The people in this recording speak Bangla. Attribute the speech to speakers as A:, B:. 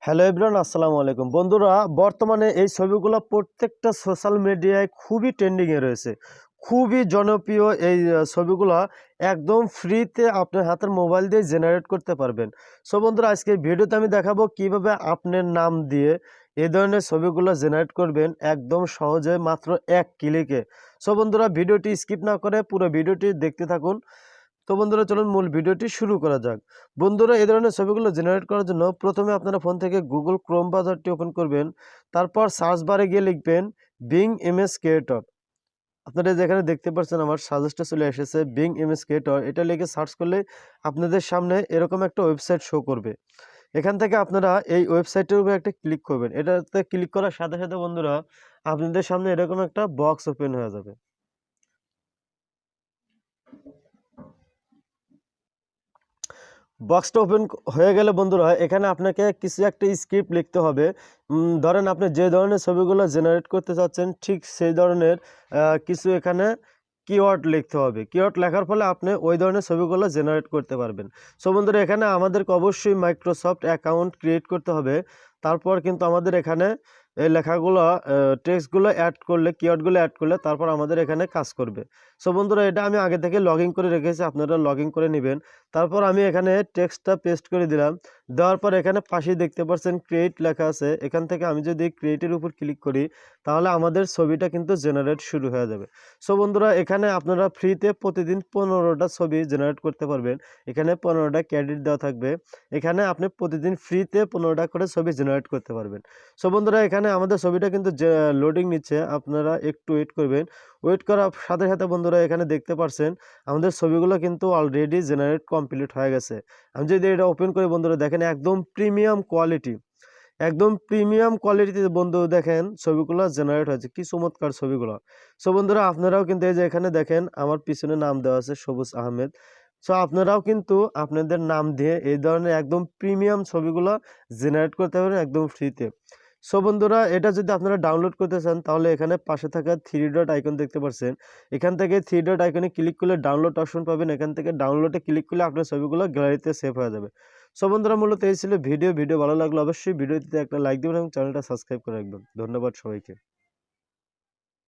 A: হ্যালো এভরিওয়ান, আসসালামু আলাইকুম। বন্ধুরা, বর্তমানে এই ছবিগুলো প্রত্যেকটা সোশ্যাল মিডিয়ায় খুবই ট্রেন্ডিংয়ে রয়েছে। খুবই জনপ্রিয় এই ছবিগুলো একদম ফ্রিতে আপনার হাতের মোবাইল দিয়ে জেনারেট করতে পারবেন। সো বন্ধুরা, আজকে এই ভিডিওতে আমি দেখাবো কিভাবে আপনার নাম দিয়ে এই ধরনের ছবিগুলো জেনারেট করবেন একদম সহজে মাত্র এক ক্লিকে। সো বন্ধুরা, ভিডিওটি স্কিপ না করে পুরো ভিডিওটি দেখতে থাকুন। তো বন্ধুরা, চলুন মূল ভিডিওটি শুরু করা যাক। বন্ধুরা, এই ধরনের ছবিগুলো জেনারেট করার জন্য প্রথমে আপনারা ফোন থেকে গুগল ক্রোম ব্রাউজারটি ওপেন করবেন। তারপর সার্চ বারে গিয়ে লিখবেন বিং ইমেজ ক্রিয়েটর। আপনারা যেখানে দেখতে পাচ্ছেন আমার সাজেস্টে চলে এসেছে বিং ইমেজ ক্রিয়েটর। এটা লিখে সার্চ করলে আপনাদের সামনে এরকম একটা ওয়েবসাইট শো করবে। এখান থেকে আপনারা এই ওয়েবসাইটের উপরে একটা ক্লিক করবেন। এটাতে ক্লিক করার সাথে সাথে বন্ধুরা আপনাদের সামনে এরকম একটা বক্স ওপেন হয়ে যাবে। বক্সটা ওপেন হয়ে গেলে বন্ধুরা এখানে আপনাকে কিছু একটা স্ক্রিপ্ট লিখতে হবে। ধরেন আপনি যে ধরনের ছবিগুলো জেনারেট করতে চাচ্ছেন ঠিক সেই ধরনের কিছু এখানে কিওয়ার্ড লিখতে হবে। কিওয়ার্ড লেখার ফলে আপনি ওই ধরনের ছবিগুলো জেনারেট করতে পারবেন। সো বন্ধুরা, এখানে আমাদেরকে অবশ্যই মাইক্রোসফট অ্যাকাউন্ট ক্রিয়েট করতে হবে। তারপর কিন্তু আমাদের এখানে এই লেখাগুলো টেক্সটগুলো অ্যাড করলে, কিওয়ার্ডগুলো অ্যাড করলে তারপর আমাদের এখানে কাজ করবে। সো বন্ধুরা, এটা আমি আগে থেকে লগ ইন করে রেখেছি, আপনারা লগ ইন করে নেবেন। তারপর আমি এখানে টেক্সটটা পেস্ট করে দিলাম। দেওয়ার পর এখানে পাশেই দেখতে পাচ্ছেন ক্রিয়েট লেখা আছে। এখান থেকে আমি যদি ক্রিয়েটের উপর ক্লিক করি তাহলে আমাদের ছবিটা কিন্তু জেনারেট শুরু হয়ে যাবে। সো বন্ধুরা, এখানে আপনারা ফ্রিতে প্রতিদিন 15টা ছবি জেনারেট করতে পারবেন। এখানে 15টা ক্রেডিট দেওয়া থাকবে। এখানে আপনি প্রতিদিন ফ্রিতে 15টা করে ছবি জেনারেট করতে পারবেন। সো বন্ধুরা, এখানে আমাদের ছবিটা কিন্তু লোডিং নিচ্ছে, আপনারা একটু ওয়েট করবেন। ওয়েট করার সাথে সাথে বন্ধুরা এখানে দেখতে পাচ্ছেন আমাদের ছবিগুলো কিন্তু অলরেডি জেনারেট কমপ্লিট হয়ে গেছে। আমি যদি এটা ওপেন করি বন্ধুরা দেখেন একদম প্রিমিয়াম কোয়ালিটি, একদম প্রিমিয়াম কোয়ালিটিতে বন্ধু দেখেন ছবিগুলো জেনারেট হয়েছে, কি চমৎকার ছবিগুলো। সো বন্ধুরা, আপনারাও কিন্তু এই যে এখানে দেখেন আমার পিছনে নাম দেওয়া আছে সবুজ আহমেদ। সো আপনারাও কিন্তু আপনাদের নাম দিয়ে এই ধরনের একদম প্রিমিয়াম ছবিগুলো জেনারেট করতে পারেন একদম ফ্রিতে। সো বন্ধুরা, এটা যদি আপনারা ডাউনলোড করতে চান তাহলে এখানে পাশে থাকা 3 ডট আইকন দেখতে পাচ্ছেন। এখান থেকে 3 ডট আইকনে ক্লিক করলে ডাউনলোড অপশন পাবেন। এখান থেকে ডাউনলোডে ক্লিক করলে আপনার ছবিগুলো গ্যালারিতে সেভ হয়ে যাবে। সো বন্ধুরা, মূলত এই ছিল ভিডিও ভালো লাগলে অবশ্যই ভিডিওটিতে একটা লাইক দিবেন এবং চ্যানেলটা সাবস্ক্রাইব করে রাখবেন। ধন্যবাদ সবাইকে।